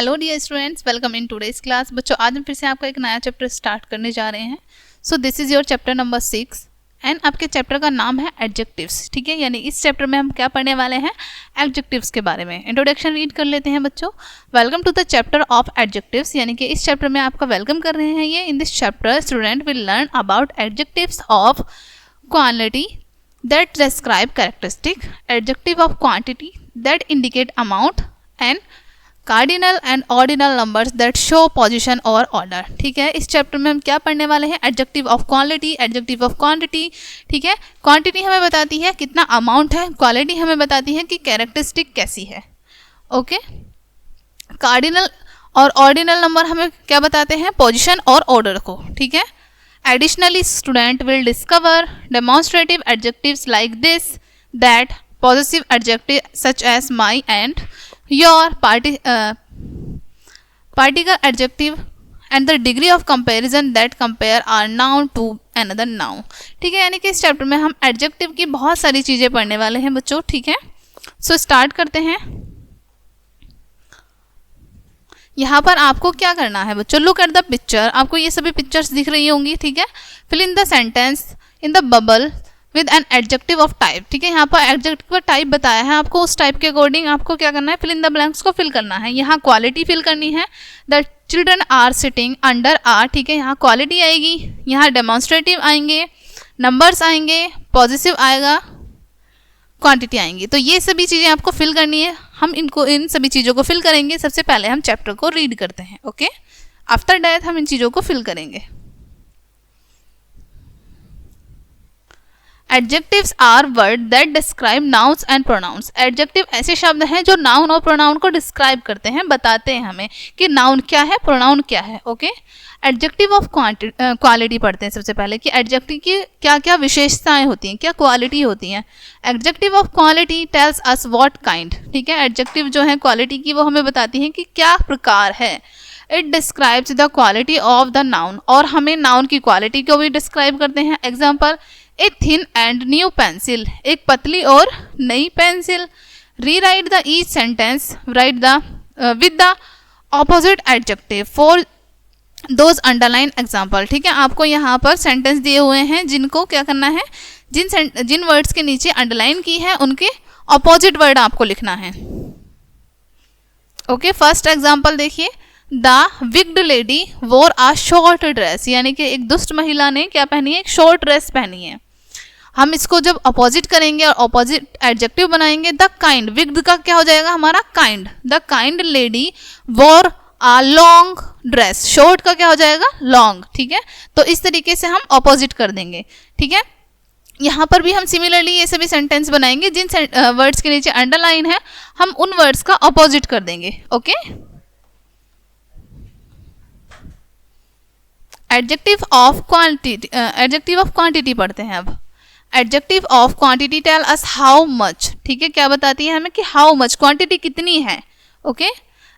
Hello dear students, welcome in today's class. बच्चों, आज हम फिर से आपका एक नया चैप्टर स्टार्ट करने जा रहे हैं। So this is your chapter number 6 and आपके चैप्टर का नाम है एडजेक्टिव्स। ठीक है, यानी इस चैप्टर में हम क्या पढ़ने वाले हैं, एडजेक्टिव्स के बारे में। इंट्रोडक्शन रीड कर लेते हैं बच्चों। Welcome to the chapter of adjectives, यानी कि इस चैप्टर में आपका वेलकम कर रहे हैं ये। In this chapter student will learn about adjectives of quality that describe characteristic, adjective of quantity that indicate amount, and cardinal and ordinal numbers that show position or order। ठीक है, इस chapter में हम क्या पढ़ने वाले हैं, adjective of quality, adjective of quantity. ठीक है, क्वांटिटी हमें बताती है कितना अमाउंट है, क्वालिटी हमें बताती है कि कैरेक्टरिस्टिक कैसी है। ओके, कार्डिनल और ऑर्डिनल नंबर हमें क्या बताते हैं, पोजिशन और ऑर्डर को। ठीक है, additionally student will discover demonstrative adjectives like this, that possessive adjective such as my and your, particular adjective and the degree of comparison that compare are noun to another noun। ठीक है, यानी कि इस chapter में हम adjective की बहुत सारी चीज़ें पढ़ने वाले हैं बच्चों। ठीक है, सो स्टार्ट करते हैं। यहाँ पर आपको क्या करना है बच्चों, लुक एट द पिक्चर। आपको ये सभी पिक्चर्स दिख रही होंगी। ठीक है, fill in the sentence in the bubble with an adjective of type. ठीक है, यहाँ पर एडजेक्टिव का टाइप बताया है आपको, उस टाइप के अकॉर्डिंग आपको क्या करना है, फिल इन द ब्लैंक्स को फिल करना है। यहाँ क्वालिटी फिल करनी है, the children are sitting under are. ठीक है, यहाँ क्वालिटी आएगी, यहाँ डेमोन्स्ट्रेटिव आएंगे, नंबर्स आएंगे, पॉजिटिव आएगा, क्वांटिटी आएंगी। तो ये सभी चीज़ें आपको फिल करनी है। हम इन सभी चीज़ों को फिल करेंगे। सबसे पहले हम चैप्टर को रीड करते हैं। ओके, आफ्टर दैट हम इन चीज़ों को फिल करेंगे। Adjectives are word that describe nouns and pronouns. Adjective ऐसे शब्द हैं जो नाउन और प्रोनाउन को डिस्क्राइब करते हैं, बताते हैं हमें कि नाउन क्या है, प्रोनाउन क्या है। ओके, एडजेक्टिव ऑफ क्वालिटी पढ़ते हैं सबसे पहले कि एडजेक्टिव की क्या क्या विशेषताएं होती हैं, क्या क्वालिटी होती हैं। Adjective of quality tells us what kind. ठीक है, एडजेक्टिव जो है क्वालिटी की वो हमें बताती हैं कि क्या प्रकार है। It describes the quality of the noun, और हमें नाउन की क्वालिटी को भी डिस्क्राइब करते हैं। Example, a thin and new pencil, एक पतली और नई पेंसिल। री right the each sentence, right the with the opposite adjective for those underline example. ठीक है, आपको यहाँ पर सेंटेंस दिए हुए हैं जिनको क्या करना है, जिन वर्ड्स के नीचे अंडरलाइन की है उनके ऑपोजिट वर्ड आपको लिखना है। ओके, फर्स्ट एग्जाम्पल देखिए, द विग्ड लेडी वोर आ शॉर्ट ड्रेस, यानी कि एक दुष्ट महिला ने क्या पहनी है, एक शॉर्ट ड्रेस पहनी है। हम इसको जब अपोजिट करेंगे और अपोजिट एडजेक्टिव बनाएंगे, द काइंड, विग्ड का क्या हो जाएगा हमारा काइंड, द काइंड लेडी वोर आ लॉन्ग ड्रेस, शॉर्ट का क्या हो जाएगा लॉन्ग। ठीक है, तो इस तरीके से हम अपोजिट कर देंगे। ठीक है, यहाँ पर भी हम सिमिलरली ये सभी सेंटेंस बनाएंगे, जिन वर्ड्स के नीचे अंडरलाइन है हम उन वर्ड्स का अपोजिट कर देंगे। ओके, एडजेक्टिव ऑफ क्वांटिटी पढ़ते हैं अब। Adjective of quantity tell us how much. ठीक है, क्या बताती है हमें कि हाउ मच, क्वांटिटी कितनी है। ओके,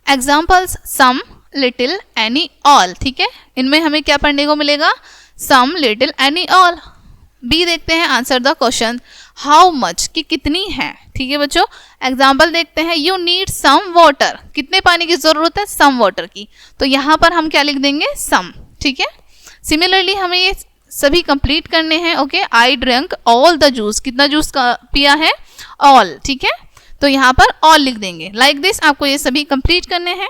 एग्जाम्पल्स, सम, लिटिल, एनी, ऑल। ठीक है, इनमें हमें क्या पढ़ने को मिलेगा, सम, लिटिल, एनी, ऑल। बी देखते हैं, answer the question how much की कितनी है। ठीक है बच्चों, एग्जाम्पल देखते हैं, यू नीड सम वाटर, कितने पानी की जरूरत है, सम वाटर की। तो यहाँ पर हम क्या लिख देंगे, सम। ठीक है, सिमिलरली हमें ये सभी कंप्लीट करने हैं। Okay, I drunk all the juice, कितना जूस का पिया है, ऑल। ठीक है, तो यहाँ पर ऑल लिख देंगे। लाइक दिस आपको ये सभी कंप्लीट करने हैं।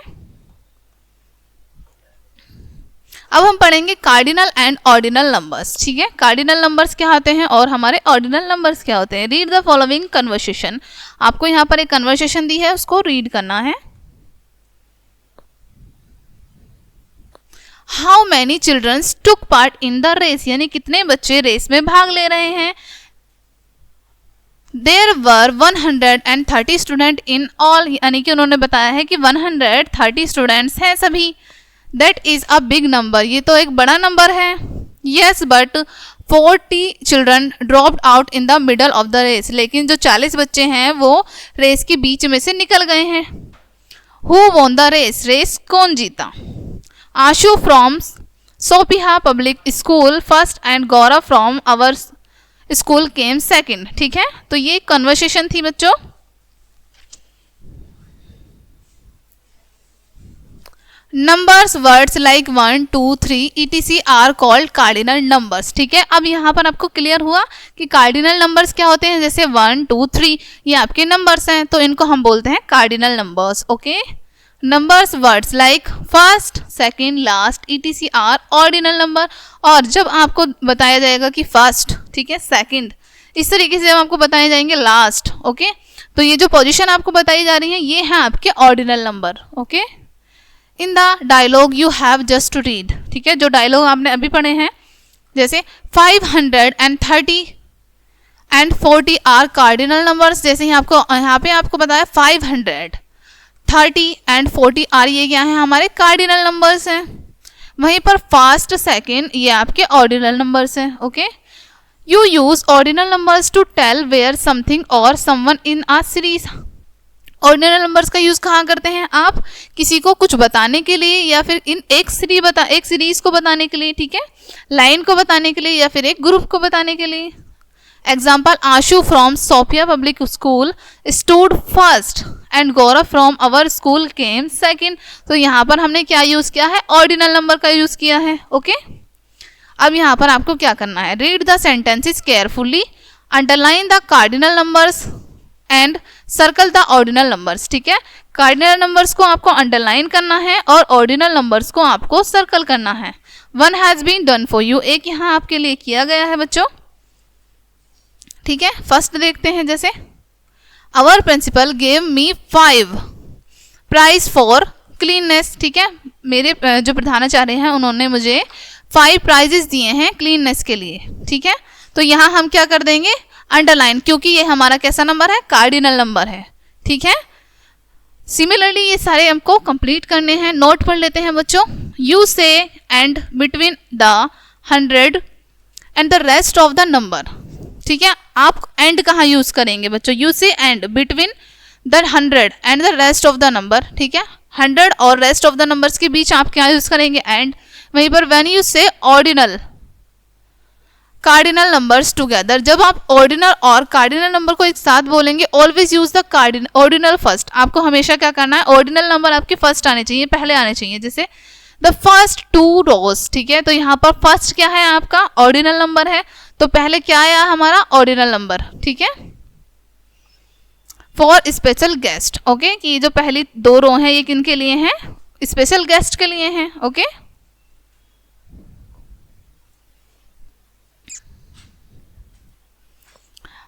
अब हम पढ़ेंगे कार्डिनल एंड ऑर्डिनल नंबर्स। ठीक है, कार्डिनल नंबर्स क्या होते हैं और हमारे ऑर्डिनल नंबर्स क्या होते हैं। Read the following conversation. आपको यहाँ पर एक कन्वर्सेशन दी है, उसको रीड करना है। How many childrens took part in the race, यानी कितने बच्चे रेस में भाग ले रहे हैं। There were 130 student in all, यानी कि उन्होंने बताया है कि 130 स्टूडेंट्स हैं सभी। That is a big number, ये तो एक बड़ा नंबर है। Yes but 40 children dropped out in the middle of the race, लेकिन जो 40 बच्चे हैं वो रेस के बीच में से निकल गए हैं। Who won the race, race कौन जीता। Ashu from Sophia public school first and Gaurav from our school came second. ठीक है, तो ये कन्वर्सेशन थी बच्चों। Numbers words like 1 2 3 etc are called cardinal numbers. ठीक है, अब यहाँ पर आपको क्लियर हुआ कि कार्डिनल नंबर्स क्या होते हैं। जैसे 1 2 3 ये आपके नंबर्स हैं, तो इनको हम बोलते हैं cardinal numbers. Okay, numbers words like first second last etc are ordinal number. और जब आपको बताया जाएगा कि फर्स्ट, ठीक है, सेकंड, इस तरीके से जब आपको बताए जाएंगे लास्ट, ओके, तो ये जो पोजीशन आपको बताई जा रही है ये है आपके ordinal number. Okay, in the dialogue you have just to read. ठीक है, जो डायलॉग आपने अभी पढ़े हैं, जैसे 530 एंड 40 आर कार्डिनल नंबर्स। जैसे यहाँ पे आपको बताया 530 एंड 40 आर, ये क्या है, हमारे कार्डिनल नंबर्स हैं। वहीं पर फर्स्ट सेकंड ये आपके ऑर्डिनल नंबर्स हैं। Okay, you use ordinal numbers to tell where something or someone in a series. Ordinal numbers का यूज कहाँ करते हैं आप, किसी को कुछ बताने के लिए या फिर एक सीरीज को बताने के लिए, ठीक है, लाइन को बताने के लिए या फिर एक ग्रुप को बताने के लिए। Example, Ashu from Sophia public school stood first and Gaurav from our school came second. तो यहाँ पर हमने क्या यूज किया है, ऑर्डिनल नंबर का यूज किया है। ओके, अब यहाँ पर आपको क्या करना है, read the sentences carefully, underline the cardinal numbers and circle the ordinal numbers. ठीक है, कार्डिनल नंबर्स को आपको अंडरलाइन करना है और ऑर्डिनल नंबर्स को आपको सर्कल करना है। One has been done for you, एक यहाँ आपके लिए किया गया है बच्चों। ठीक है, फर्स्ट देखते हैं, जैसे our principal gave me 5 prize for cleanness. ठीक है, मेरे जो प्रधानाचार्य हैं उन्होंने मुझे 5 प्राइजेस दिए हैं क्लीननेस के लिए। ठीक है, तो यहाँ हम क्या कर देंगे, अंडरलाइन, क्योंकि ये हमारा कैसा नंबर है, कार्डिनल नंबर है। ठीक है, सिमिलरली ये सारे हमको कंप्लीट करने हैं। नोट पढ़ लेते हैं बच्चों, यू से and between the 100 and the rest of the number. ठीक है, आप एंड कहाँ यूज करेंगे बच्चों, यू से and between the 100 and the rest of the number. ठीक है, 100 और रेस्ट ऑफ द नंबर्स के बीच आप क्या यूज करेंगे, एंड। वहीं पर व्हेन यू से ऑर्डिनल कार्डिनल नंबर्स टुगेदर, जब आप ऑर्डिनल और कार्डिनल नंबर को एक साथ बोलेंगे, always use the ordinal first. आपको हमेशा क्या करना है, ऑर्डिनल नंबर आपके फर्स्ट आने चाहिए, पहले आने चाहिए। जैसे द फर्स्ट 2 रोज। ठीक है, तो यहाँ पर फर्स्ट क्या है आपका, ऑर्डिनल नंबर है, तो पहले क्या आया हमारा, ऑर्डिनल नंबर। ठीक है, फॉर स्पेशल गेस्ट। ओके, कि जो पहली 2 रो हैं ये किन के लिए हैं, स्पेशल गेस्ट के लिए हैं। Okay,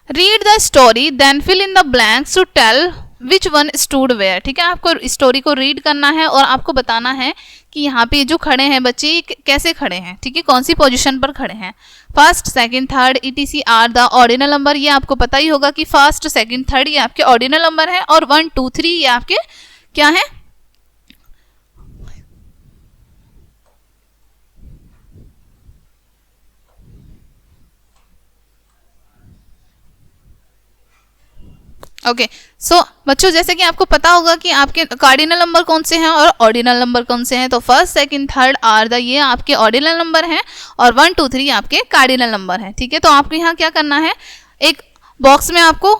read the story then fill in the blanks to tell which one stood where. ठीक है, आपको स्टोरी को रीड करना है और आपको बताना है कि यहाँ पे जो खड़े हैं बच्चे कैसे खड़े हैं। ठीक है, कौन सी पोजीशन पर खड़े हैं, first second third etc are the ordinal number. ये आपको पता ही होगा कि फर्स्ट सेकंड थर्ड ये आपके ऑर्डिनल नंबर है और 1 2 3 ये आपके क्या है, ओके। सो बच्चों, जैसे कि आपको पता होगा कि आपके कार्डिनल नंबर कौन से हैं और ऑर्डिनल नंबर कौन से हैं, तो first second third are the ये आपके ऑर्डिनल नंबर हैं और 1 2 3 आपके कार्डिनल नंबर हैं। ठीक है, तो आपको यहाँ क्या करना है, एक बॉक्स में आपको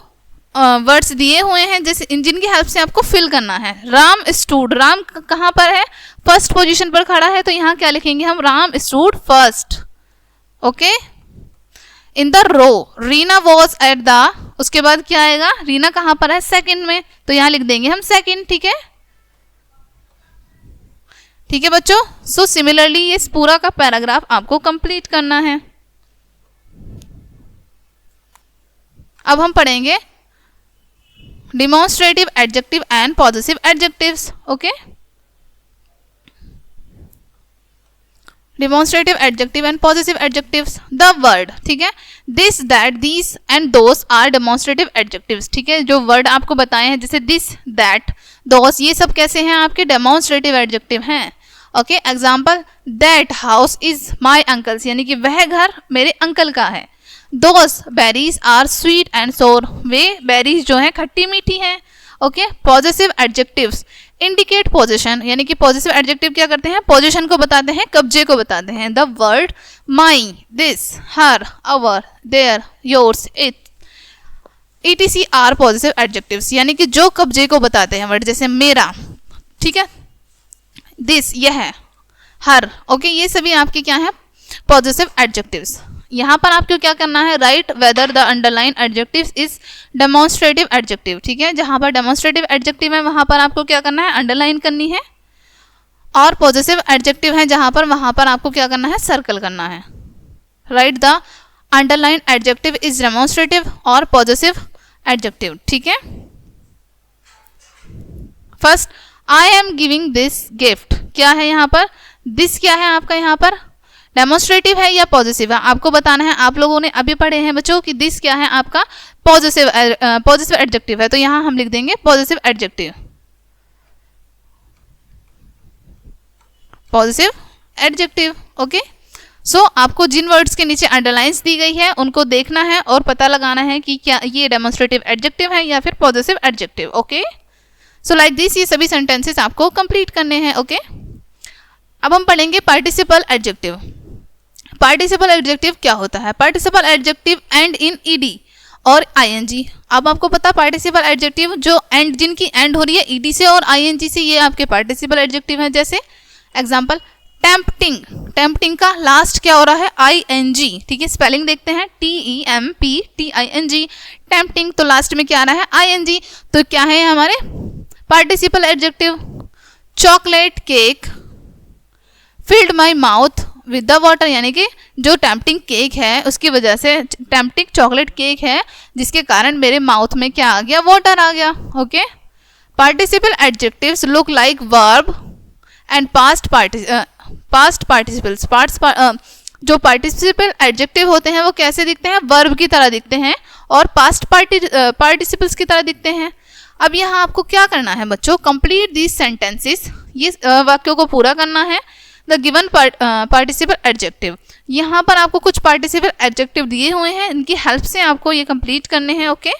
वर्ड्स दिए हुए हैं जैसे जिनकी हेल्प से आपको फिल करना है। राम स्टूड, राम कहाँ पर है, फर्स्ट पोजिशन पर खड़ा है, तो यहाँ क्या लिखेंगे हम, Ram stood first. Okay, in the row Reena was at the, उसके बाद क्या आएगा, रीना कहाँ पर है, सेकंड में, तो यहाँ लिख देंगे हम सेकंड। ठीक है, ठीक है बच्चों। सो सिमिलरली ये पूरा का पैराग्राफ आपको कंप्लीट करना है। अब हम पढ़ेंगे demonstrative adjective and positive adjectives. Okay, demonstrative adjective and positive adjectives. The word, ठीक है, this that these and those are demonstrative adjectives. ठीक है, जो वर्ड आपको बताए हैं जैसे दिस दैट दोस, ये सब कैसे हैं आपके, डेमोन्स्ट्रेटिव एडजेक्टिव हैं। Okay, example, that house is my uncle's, यानी कि वह घर मेरे अंकल का है। Those berries are sweet and sour, वे बेरीज जो हैं खट्टी मीठी हैं। Okay, positive adjectives indicate position, यानी कि पॉजिटिव एडजेक्टिव क्या करते हैं, पोजीशन को बताते हैं, कब्जे को बताते हैं। The word my, this, her, our, their, yours, it etc are positive adjectives, यानी कि जो कब्जे को बताते हैं वर्ड, जैसे मेरा। ठीक है, दिस यह, हर, ओके, ये सभी आपके क्या है पॉजिटिव एडजेक्टिव्स। यहाँ पर आपको क्या करना है, right whether the underline adjective is demonstrative adjective, ठीक है, जहाँ पर डेमोन्स्ट्रेटिव एडजेक्टिव है वहाँ पर आपको क्या करना है, अंडरलाइन करनी है, और पॉजिटिव एडजेक्टिव है जहाँ पर वहाँ पर आपको क्या करना है, सर्कल करना है। Right the underline adjective is demonstrative और पॉजिटिव एडजेक्टिव, ठीक है। First, I am giving this gift, क्या है यहाँ पर, दिस क्या है आपका यहाँ पर डेमोन्स्ट्रेटिव है या पॉजिटिव है, आपको बताना है। आप लोगों ने अभी पढ़े हैं बच्चों कि दिस क्या है आपका पॉजिटिव एडजेक्टिव है, तो यहाँ हम लिख देंगे positive adjective, positive adjective, okay. So आपको जिन वर्ड्स के नीचे अंडरलाइंस दी गई है उनको देखना है और पता लगाना है कि क्या ये डेमोन्स्ट्रेटिव एडजेक्टिव है या फिर positive adjective, okay. So like this ये सभी सेंटेंसेस आपको कंप्लीट करने हैं, ओके। अब हम पढ़ेंगे पार्टिसिपल एडजेक्टिव। पार्टिसिपल एडजेक्टिव क्या होता है, participle adjective and in ED और आईएनजी। अब आपको पता पार्टिसिपल एडजेक्टिव जो एंड, जिनकी एंड हो रही है ईडी से और आईएनजी से, ये आपके पार्टिसिपल एडजेक्टिव हैं। जैसे एग्जांपल टेम्पटिंग, टेम्पटिंग का लास्ट क्या हो रहा है, आईएनजी, ठीक है, स्पेलिंग देखते हैं, TEMPTING, टेम्पटिंग, तो लास्ट में क्या आ रहा है, आईएनजी, तो क्या है हमारे participle adjective. Chocolate cake field my mouth with the water, यानी कि जो टेम्पटिंग केक है उसकी वजह से, टेम्पटिंग चॉकलेट केक है जिसके कारण मेरे माउथ में क्या आ गया, वाटर आ गया, okay. Participle adjectives look like verb and past participles, जो पार्टिसिपल एडजेक्टिव होते हैं वो कैसे दिखते हैं, वर्ब की तरह दिखते हैं और पास्ट पार्टिसिपल्स की तरह दिखते हैं। अब यहाँ आपको क्या करना है बच्चों, कंप्लीट दीज सेंटेंसेस, ये वाक्यों को पूरा करना है। द गिवन पार्टिसिपल एडजेक्टिव, यहाँ पर आपको कुछ पार्टिसिपल एडजेक्टिव दिए हुए हैं, इनकी हेल्प से आपको ये कंप्लीट करने हैं, okay.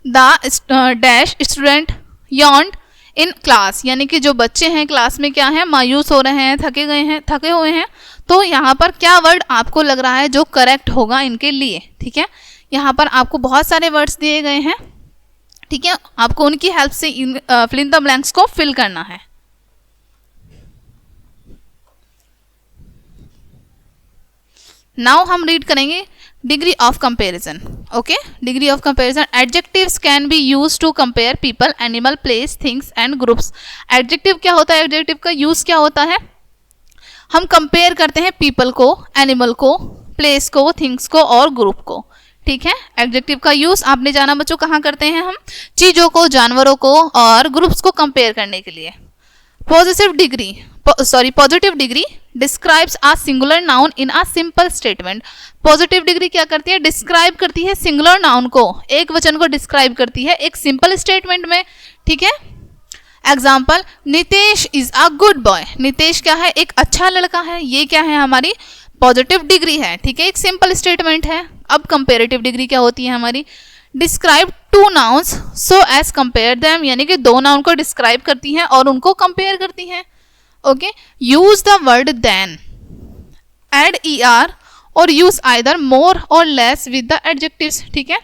The dash student yawned in class, यानी कि जो बच्चे हैं क्लास में क्या है, मायूस हो रहे हैं, थके हुए हैं, तो यहाँ पर क्या वर्ड आपको लग रहा है जो करेक्ट होगा इनके लिए, ठीक है। यहाँ पर आपको बहुत सारे वर्ड्स दिए गए हैं, ठीक है, आपको उनकी हेल्प से फिल इन द ब्लैंक्स को फिल करना है। नाउ हम रीड करेंगे degree of comparison, okay. Degree of comparison, adjectives can be use to compare people, animal, place, things and groups. Adjective क्या होता है, एडजेक्टिव का यूज क्या होता है, हम कंपेयर करते हैं पीपल को, एनिमल को, प्लेस को, थिंग्स को और ग्रुप को, ठीक है। एडजेक्टिव का यूज आपने जाना बच्चों कहाँ करते हैं, हम चीजों को, जानवरों को और ग्रुप्स को कंपेयर करने के लिए। Positive degree describes a singular noun in a simple statement. Positive degree क्या करती है, डिस्क्राइब करती है सिंगुलर नाउन को, एक वचन को डिस्क्राइब करती है एक सिंपल स्टेटमेंट में, ठीक है। Example, Nitesh is a good boy, Nitesh क्या है, एक अच्छा लड़का है, ये क्या है हमारी पॉजिटिव डिग्री है, ठीक है, एक सिंपल स्टेटमेंट है। अब कंपेरेटिव डिग्री क्या होती है हमारी, describe two nouns so as compare them, यानी कि दो नाउन को डिस्क्राइब करती है और उनको कंपेयर करती है, okay. Use the word then, add ER और यूज आइदर मोर और लेस विद द एडजेक्टिव्स, ठीक है।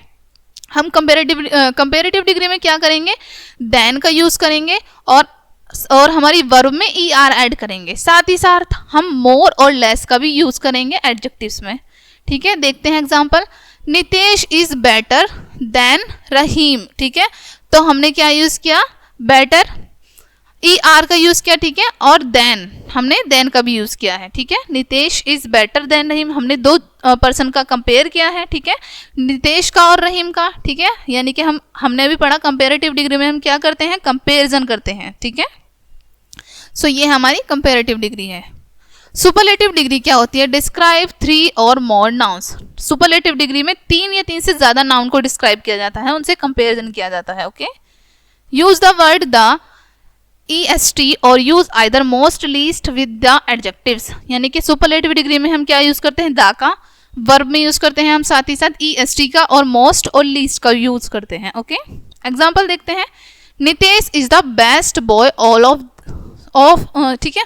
हम कंपेरेटिव डिग्री में क्या करेंगे, देन का यूज करेंगे और हमारी वर्ब में ER ऐड करेंगे, साथ ही साथ हम मोर और लेस का भी यूज करेंगे एडजेक्टिव्स में, ठीक है। देखते हैं example, Nitesh is better than Rahim, ठीक है, तो हमने क्या यूज किया, बेटर, ER का यूज किया, ठीक है, और देन, हमने देन का भी यूज किया है, ठीक है। नितेश इज बेटर देन रहीम, हमने दो पर्सन का कंपेयर किया है, ठीक है, नितेश का और रहीम का, ठीक है, यानी कि हमने अभी पढ़ा कंपेरेटिव डिग्री में हम क्या करते हैं, कंपेरिजन करते हैं, ठीक है। सो ये हमारी कंपेरेटिव डिग्री है। सुपरलेटिव डिग्री क्या होती है, डिस्क्राइब 3 और मोर नाउन्स। सुपरलेटिव डिग्री में 3 या 3 से ज्यादा नाउन को डिस्क्राइब किया जाता है, उनसे कंपेरिजन किया जाता है, okay. Use the word the EST और use either most least with the adjectives, यानी कि सुपरलेटिव डिग्री में हम क्या यूज करते हैं, द का, वर्ब में यूज करते हैं हम साथ ही साथ EST का और मोस्ट और लीस्ट का यूज करते हैं, ओके। एग्जाम्पल देखते हैं, Nitesh is the best boy all of, ठीक है,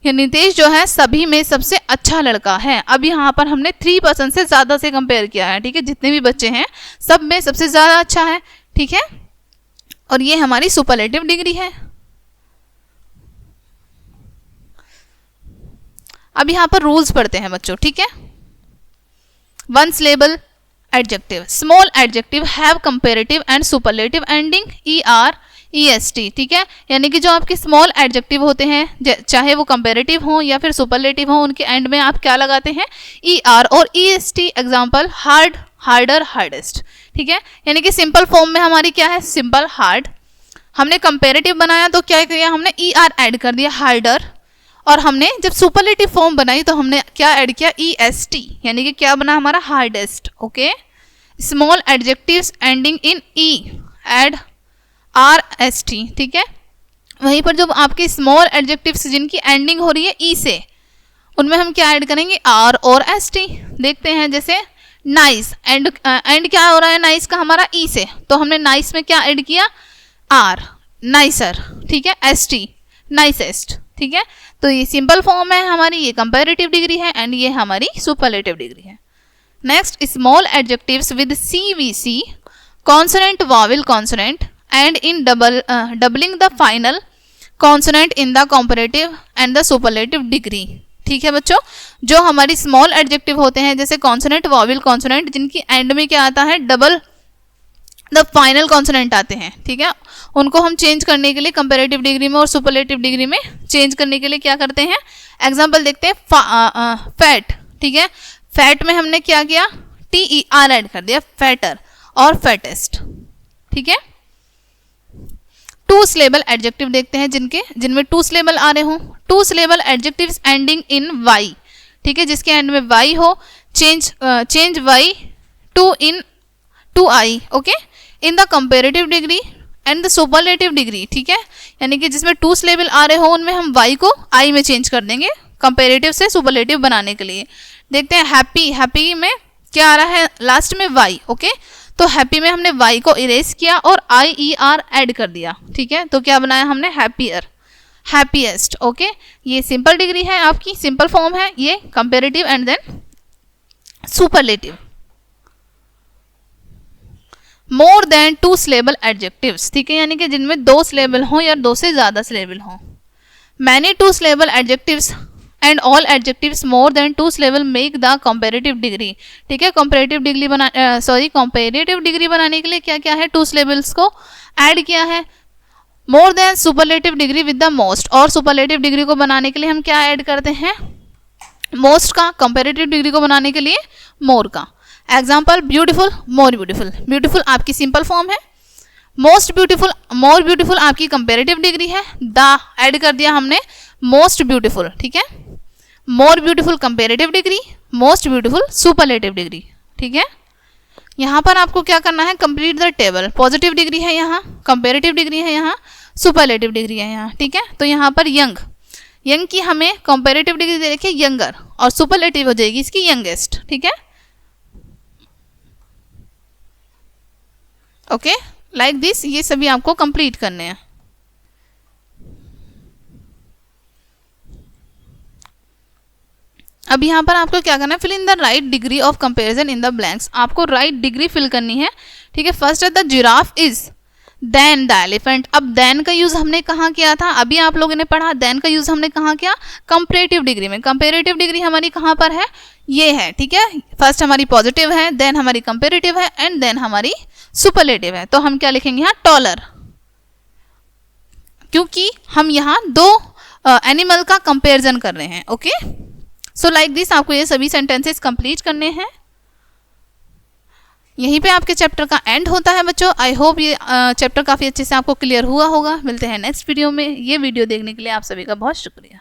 ये नितेश जो है सभी में सबसे अच्छा लड़का है। अब यहाँ पर हमने 3 पर्सन से ज्यादा से कंपेयर किया है, ठीक है, जितने भी बच्चे हैं सब में सबसे ज्यादा अच्छा है, ठीक है, और ये हमारी सुपरलेटिव डिग्री है। अब यहाँ पर रूल्स पढ़ते हैं बच्चों, ठीक है। One syllable adjective, small adjective have comparative and superlative ending ER EST, ठीक है। यानी कि जो आपके स्मॉल एडजेक्टिव होते हैं, चाहे वो कंपैरेटिव हो या फिर सुपरलेटिव हो, उनके एंड में आप क्या लगाते हैं, ER और EST। Example hard, harder, hardest, ठीक है। यानी कि सिंपल फॉर्म में हमारी क्या है, सिंपल, हार्ड। हमने कंपैरेटिव बनाया तो क्या किया, हमने ER ऐड कर दिया, हार्डर। और हमने जब सुपरलेटिव फॉर्म बनाई तो हमने क्या ऐड किया, EST, यानी कि क्या बना हमारा, hardest. Okay, small adjectives ending इन E ऐड RST, ठीक है। वहीं पर जब आपके स्मॉल एडजेक्टिव्स जिनकी एंडिंग हो रही है E से, उनमें हम क्या ऐड करेंगे, R और ST। देखते हैं, जैसे नाइस, एंड क्या हो रहा है नाइस का हमारा E से, तो हमने नाइस में क्या ऐड किया, R, नाइसर, ठीक है, ST, नाइसेस्ट, ठीक है। तो ये सिंपल फॉर्म है हमारी, ये कंपैरेटिव डिग्री है, एंड ये हमारी सुपरलेटिव डिग्री है। Next, small adjectives with CVC, consonant, vowel, consonant and in doubling the final consonant in the comparative and the superlative degree, ठीक है बच्चों। जो हमारी स्मॉल एडजेक्टिव होते हैं जैसे कॉन्सोनेंट, वॉवेल, कॉन्सोनेंट, जिनकी एंड में क्या आता है, डबल द फाइनल कॉन्सोनेंट आते हैं, ठीक है। उनको हम चेंज करने के लिए कंपैरेटिव डिग्री में और सुपरलेटिव डिग्री में चेंज करने के लिए क्या करते हैं, एग्जांपल देखते हैं, फैट, ठीक है। फैट में हमने क्या किया, TER ऐड कर दिया, फैटर और फैटेस्ट, ठीक है। टू सिलेबल एडजेक्टिव देखते हैं जिनमें टू सिलेबल आ रहे हो, two syllable adjectives ending in Y, ठीक है, जिसके एंड में Y हो, change Y to I, okay, in the comparative degree and the superlative degree, ठीक है। यानी कि जिसमें टू सिलेबल आ रहे हो उनमें हम Y को I में चेंज कर देंगे कंपैरेटिव से सुपरलेटिव बनाने के लिए। देखते हैं हैप्पी, हैप्पी में क्या आ रहा है, लास्ट में Y, ओके। तो हैप्पी में हमने Y को इरेज किया और IER ऐड कर दिया, ठीक है। तो क्या बनाया हमने, हैप्पियर, हैप्पीएस्ट, ओके। ये सिंपल डिग्री है आपकी, सिंपल फॉर्म है, ये comparative and then superlative. More than two syllable adjectives, ठीक है, यानी कि जिनमें दो सिलेबल हो या दो से ज्यादा सिलेबल हो। Many to syllable adjectives and all adjectives more than two syllable make the comparative degree, ठीक है। कंपैरेटिव डिग्री बनाने के लिए क्या क्या है, टू सिलेबल्स को ऐड किया है। More than superlative degree with the most, और सुपरलेटिव डिग्री को बनाने के लिए हम क्या ऐड करते हैं, मोस्ट का, कंपैरेटिव डिग्री को बनाने के लिए मोर का। Example beautiful, more beautiful, beautiful आपकी सिंपल फॉर्म है, मोस्ट ब्यूटीफुल, मोर ब्यूटीफुल आपकी कंपैरेटिव डिग्री है, द ऐड कर दिया हमने मोस्ट ब्यूटीफुल, ठीक है। More beautiful comparative degree, most beautiful superlative degree, ठीक है। यहाँ पर आपको क्या करना है, complete the table. Positive degree है यहाँ, कंपैरेटिव डिग्री है यहाँ, सुपरलेटिव डिग्री है यहाँ, ठीक है। तो यहाँ पर यंग, यंग की हमें कंपैरेटिव डिग्री दे रखी है यंगर, और सुपरलेटिव हो जाएगी इसकी यंगेस्ट, ठीक है। ओके, लाइक दिस, ये सभी आपको कंप्लीट करने हैं। अब यहाँ पर आपको क्या करना है, fill in the right degree of comparison in the blanks. आपको राइट डिग्री फिल करनी है, ठीक है। फर्स्ट है the giraffe is than the elephant. अब देन का यूज हमने कहाँ किया था, अभी आप लोगों ने पढ़ा, देन का यूज हमने कहाँ किया, कंपैरेटिव डिग्री में। कंपैरेटिव डिग्री हमारी कहाँ पर है, ये है, ठीक है। फर्स्ट हमारी पॉजिटिव है, देन हमारी कंपैरेटिव है, एंड देन हमारी सुपरलेटिव है। तो हम क्या लिखेंगे यहाँ, टॉलर, क्योंकि हम यहाँ दो एनिमल का कंपैरिजन कर रहे हैं, ओके। सो लाइक दिस आपको ये सभी सेंटेंसेस कंप्लीट करने हैं। यहीं पे आपके चैप्टर का एंड होता है बच्चों। आई होप ये चैप्टर काफ़ी अच्छे से आपको क्लियर हुआ होगा। मिलते हैं नेक्स्ट वीडियो में। ये वीडियो देखने के लिए आप सभी का बहुत शुक्रिया।